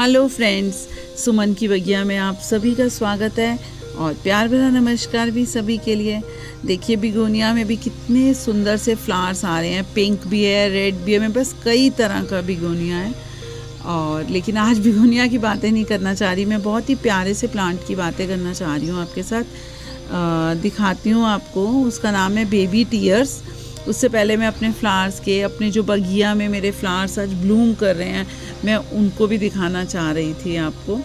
Hello friends, सुमन की बगिया में आप सभी का स्वागत है और प्यार भरा नमस्कार भी सभी के लिए। देखिए बिगोनिया में भी कितने सुंदर से फ्लावर्स आ रहे हैं। पिंक भी है, रेड भी है, मेरे पास कई तरह का बिगोनिया है। और लेकिन आज बिगोनिया की बातें नहीं करना चाह रही, मैं बहुत ही प्यारे से प्लांट की बातें करना चाह रही हूँ आपके साथ। दिखाती हूँ आपको, उसका नाम है बेबी टीयर्स। उससे पहले मैं अपने फ्लावर्स के, अपने जो बगिया में मेरे फ्लावर्स आज ब्लूम कर रहे हैं, मैं उनको भी दिखाना चाह रही थी आपको।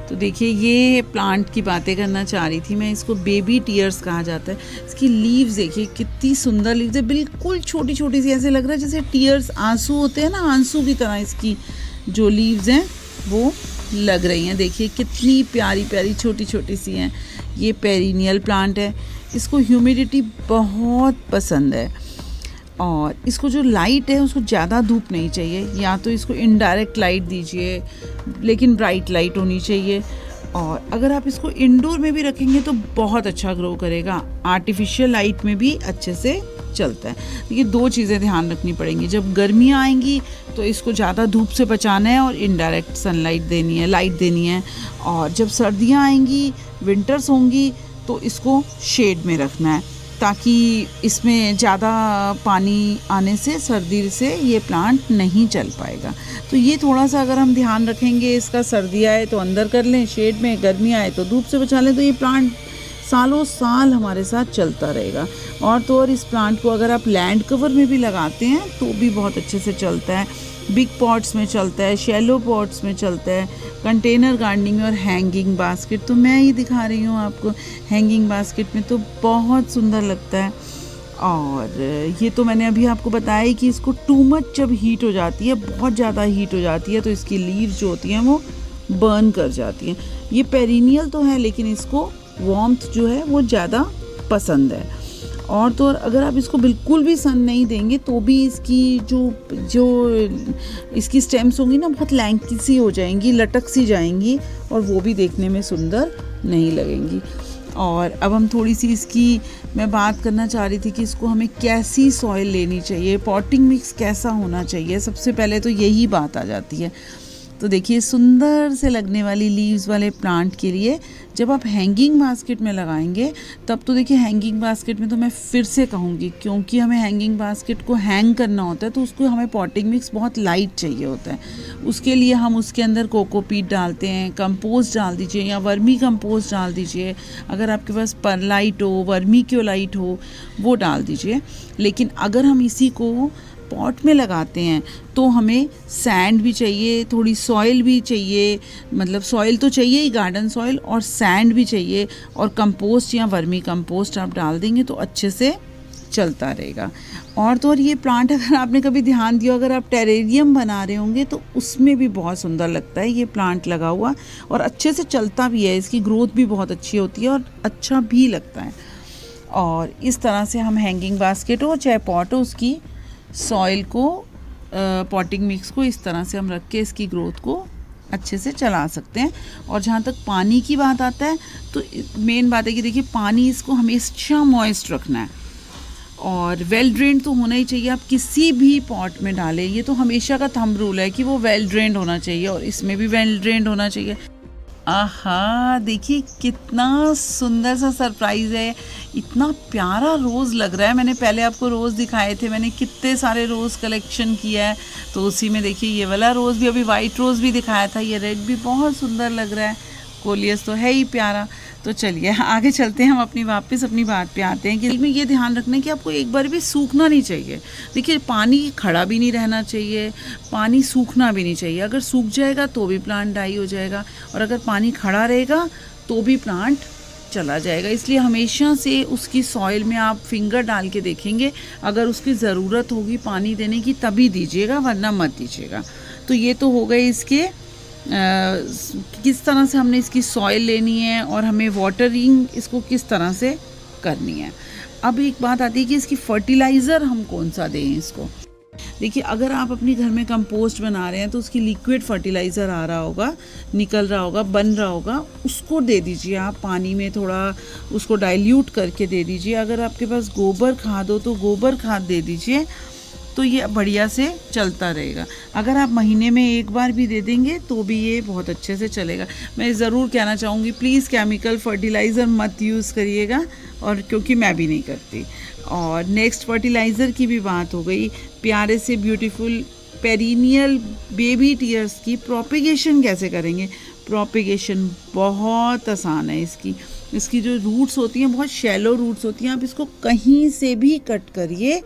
तो देखिए ये प्लांट की बातें करना चाह रही थी मैं। इसको बेबी टीयर्स कहा जाता है। इसकी लीव्स देखिए कितनी सुंदर लीव्स है, बिल्कुल छोटी छोटी सी, ऐसे लग रहा है जैसे टीयर्स आंसू होते हैं ना, आंसू की तरह इसकी जो लीव्स हैं वो लग रही हैं। देखिए कितनी प्यारी प्यारी छोटी छोटी सी हैं। ये पेरिनियल प्लांट है। इसको ह्यूमिडिटी बहुत पसंद है और इसको जो लाइट है उसको ज़्यादा धूप नहीं चाहिए, या तो इसको इनडायरेक्ट लाइट दीजिए लेकिन ब्राइट लाइट होनी चाहिए। और अगर आप इसको इंडोर में भी रखेंगे तो बहुत अच्छा ग्रो करेगा। आर्टिफिशियल लाइट में भी अच्छे से चलता है। देखिए दो चीज़ें ध्यान रखनी पड़ेंगी। जब गर्मियाँ आएंगी तो इसको ज़्यादा धूप से बचाना है और इनडायरेक्ट सनलाइट देनी है, लाइट देनी है। और जब सर्दियाँ आएंगी, विंटर्स होंगी, तो इसको शेड में रखना है ताकि इसमें ज़्यादा पानी आने से, सर्दी से ये प्लांट नहीं चल पाएगा। तो ये थोड़ा सा अगर हम ध्यान रखेंगे, इसका सर्दी आए तो अंदर कर लें शेड में, गर्मी आए तो धूप से बचा लें, तो ये प्लांट सालों साल हमारे साथ चलता रहेगा। और तो और इस प्लांट को अगर आप लैंड कवर में भी लगाते हैं तो भी बहुत अच्छे से चलता है। बिग पॉट्स में चलता है, शैलो पॉट्स में चलता है, कंटेनर गार्डनिंग और हैंगिंग बास्केट। तो मैं ये दिखा रही हूँ आपको, हैंगिंग बास्केट में तो बहुत सुंदर लगता है। और ये तो मैंने अभी आपको बताया ही कि इसको टू मच जब हीट हो जाती है, बहुत ज़्यादा हीट हो जाती है, तो इसकी लीव्स जो होती हैं वो बर्न कर जाती हैं। ये पेरिनियल तो है लेकिन इसको वार्मथ जो है वो ज़्यादा पसंद है। और तो और अगर आप इसको बिल्कुल भी सन नहीं देंगे तो भी इसकी जो इसकी स्टेम्स होंगी ना, बहुत लैंकी सी हो जाएंगी, लटक सी जाएंगी और वो भी देखने में सुंदर नहीं लगेंगी। और अब हम थोड़ी सी इसकी मैं बात करना चाह रही थी कि इसको हमें कैसी सॉइल लेनी चाहिए, पॉटिंग मिक्स कैसा होना चाहिए। सबसे पहले तो यही बात आ जाती है। तो देखिए सुंदर से लगने वाली लीव्स वाले प्लांट के लिए जब आप हैंगिंग बास्केट में लगाएंगे, तब तो देखिए हैंगिंग बास्केट में तो मैं फिर से कहूँगी, क्योंकि हमें हैंगिंग बास्केट को हैंग करना होता है तो उसको हमें पॉटिंग मिक्स बहुत लाइट चाहिए होता है। उसके लिए हम उसके अंदर कोकोपीट डालते हैं, कंपोस्ट डाल दीजिए या वर्मी कंपोस्ट डाल दीजिए। अगर आपके पास परलाइट हो, वर्मी क्योलाइट हो, वो डाल दीजिए। लेकिन अगर हम इसी को पॉट में लगाते हैं तो हमें सैंड भी चाहिए, थोड़ी सॉइल भी चाहिए, मतलब सॉइल तो चाहिए ही, गार्डन सॉइल, और सैंड भी चाहिए। और कंपोस्ट या वर्मी कंपोस्ट आप डाल देंगे तो अच्छे से चलता रहेगा। और तो और ये प्लांट अगर आपने कभी ध्यान दिया, अगर आप टेरेरियम बना रहे होंगे तो उसमें भी बहुत सुंदर लगता है ये प्लांट लगा हुआ, और अच्छे से चलता भी है। इसकी ग्रोथ भी बहुत अच्छी होती है और अच्छा भी लगता है। और इस तरह से हम हैंगिंग बास्केट हो चाहे पॉट हो, उसकी सॉइल को, पॉटिंग मिक्स को इस तरह से हम रख के इसकी ग्रोथ को अच्छे से चला सकते हैं। और जहाँ तक पानी की बात आता है तो मेन बात है कि देखिए पानी इसको हमेशा मॉइस्ट रखना है और वेल ड्रेन्ड तो होना ही चाहिए। आप किसी भी पॉट में डालें, ये तो हमेशा का थंब रूल है कि वो वेल ड्रेन्ड होना चाहिए, और इसमें भी वेल ड्रेन्ड होना चाहिए। आहा, देखिए कितना सुंदर सा सरप्राइज़ है। इतना प्यारा रोज़ लग रहा है। मैंने पहले आपको रोज़ दिखाए थे, मैंने कितने सारे रोज़ कलेक्शन किया है, तो उसी में देखिए ये वाला रोज़ भी, अभी वाइट रोज़ भी दिखाया था, ये रेड भी बहुत सुंदर लग रहा है। कोलियस तो है ही प्यारा। तो चलिए आगे चलते हैं, हम अपनी बात पे आते हैं कि इसमें ये ध्यान रखना है कि आपको एक बार भी सूखना नहीं चाहिए। देखिए पानी खड़ा भी नहीं रहना चाहिए, पानी सूखना भी नहीं चाहिए। अगर सूख जाएगा तो भी प्लांट डाई हो जाएगा, और अगर पानी खड़ा रहेगा तो भी प्लांट चला जाएगा। इसलिए हमेशा से उसकी सॉइल में आप फिंगर डाल के देखेंगे, अगर उसकी ज़रूरत होगी पानी देने की तभी दीजिएगा, वरना मत दीजिएगा। तो ये तो हो गए इसके किस तरह से हमने इसकी सॉइल लेनी है और हमें वाटरिंग इसको किस तरह से करनी है। अब एक बात आती है कि इसकी फर्टिलाइज़र हम कौन सा दें इसको। देखिए अगर आप अपने घर में कंपोस्ट बना रहे हैं तो उसकी लिक्विड फर्टिलाइज़र आ रहा होगा, निकल रहा होगा, बन रहा होगा, उसको दे दीजिए आप पानी में, थोड़ा उसको डाइल्यूट करके दे दीजिए। अगर आपके पास गोबर खाद हो तो गोबर खाद दे दीजिए। तो ये बढ़िया से चलता रहेगा। अगर आप महीने में एक बार भी दे देंगे तो भी ये बहुत अच्छे से चलेगा। मैं ज़रूर कहना चाहूँगी, प्लीज़ केमिकल फर्टिलाइज़र मत यूज़ करिएगा, और क्योंकि मैं भी नहीं करती। और नेक्स्ट फर्टिलाइज़र की भी बात हो गई। प्यारे से ब्यूटीफुल पेरिनियल बेबी टीयर्स की प्रोपिगेशन कैसे करेंगे। प्रोपिगेशन बहुत आसान है इसकी जो रूट्स होती हैं बहुत शैलो रूट्स होती हैं। आप इसको कहीं से भी कट करिए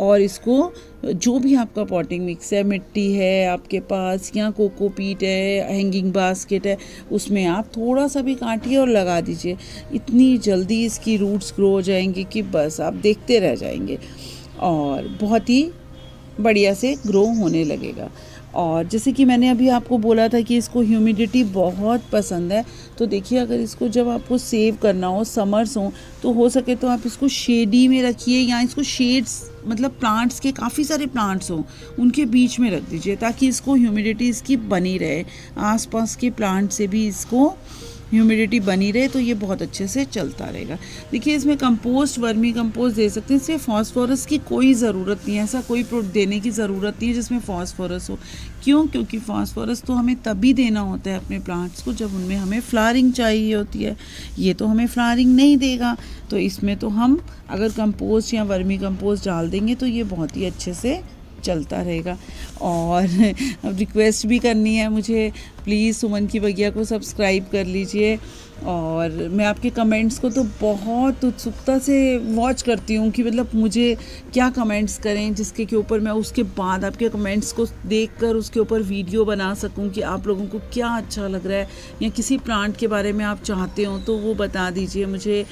और इसको जो भी आपका पॉटिंग मिक्स है, मिट्टी है आपके पास या कोकोपीट है, हैंगिंग बास्केट है, उसमें आप थोड़ा सा भी काटिए और लगा दीजिए। इतनी जल्दी इसकी रूट्स ग्रो हो जाएंगी कि बस आप देखते रह जाएंगे और बहुत ही बढ़िया से ग्रो होने लगेगा। और जैसे कि मैंने अभी आपको बोला था कि इसको ह्यूमिडिटी बहुत पसंद है, तो देखिए अगर इसको जब आपको सेव करना हो, समर्स हो, तो हो सके तो आप इसको शेडी में रखिए या इसको शेड्स मतलब प्लांट्स के काफ़ी सारे प्लांट्स हों उनके बीच में रख दीजिए, ताकि इसको ह्यूमिडिटी इसकी बनी रहे। आसपास के प्लांट से भी इसको ह्यूमिडिटी बनी रहे तो ये बहुत अच्छे से चलता रहेगा। देखिए इसमें कंपोस्ट, वर्मी कंपोस्ट दे सकते हैं। इससे फास्फोरस की कोई ज़रूरत नहीं है, ऐसा कोई देने की ज़रूरत नहीं है जिसमें फास्फोरस हो। क्यों? क्योंकि फास्फोरस तो हमें तभी देना होता है अपने प्लांट्स को जब उनमें हमें फ्लावरिंग चाहिए होती है। ये तो हमें फ्लावरिंग नहीं देगा, तो इसमें तो हम अगर कंपोस्ट या वर्मी कंपोस्ट डाल देंगे तो ये बहुत ही अच्छे से चलता रहेगा। और अब रिक्वेस्ट भी करनी है मुझे, प्लीज़ सुमन की बगिया को सब्सक्राइब कर लीजिए। और मैं आपके कमेंट्स को तो बहुत उत्सुकता से वॉच करती हूँ कि मतलब मुझे क्या कमेंट्स करें जिसके के ऊपर मैं उसके बाद आपके कमेंट्स को देखकर उसके ऊपर वीडियो बना सकूँ कि आप लोगों को क्या अच्छा लग रहा है, या किसी प्लांट के बारे में आप चाहते हो तो वो बता दीजिए मुझे।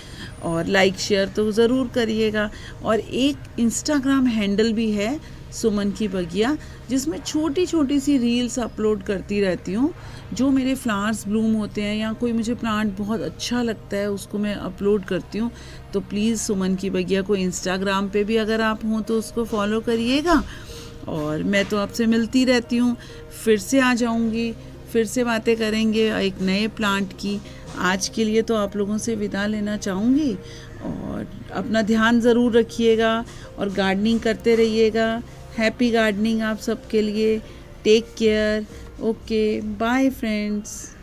और लाइक शेयर तो ज़रूर करिएगा। और एक इंस्टाग्राम हैंडल भी है सुमन की बगिया, जिसमें छोटी छोटी सी रील्स अपलोड करती रहती हूँ। जो मेरे फ्लावर्स ब्लूम होते हैं या कोई मुझे प्लांट बहुत अच्छा लगता है उसको मैं अपलोड करती हूँ। तो प्लीज़ सुमन की बगिया को इंस्टाग्राम पे भी अगर आप हों तो उसको फॉलो करिएगा। और मैं तो आपसे मिलती रहती हूँ, फिर से आ जाऊँगी, फिर से बातें करेंगे एक नए प्लांट की। आज के लिए तो आप लोगों से विदा लेना चाहूँगी, और अपना ध्यान ज़रूर रखिएगा और गार्डनिंग करते रहिएगा। हैप्पी गार्डनिंग आप सबके लिए। Take care. Okay, bye friends.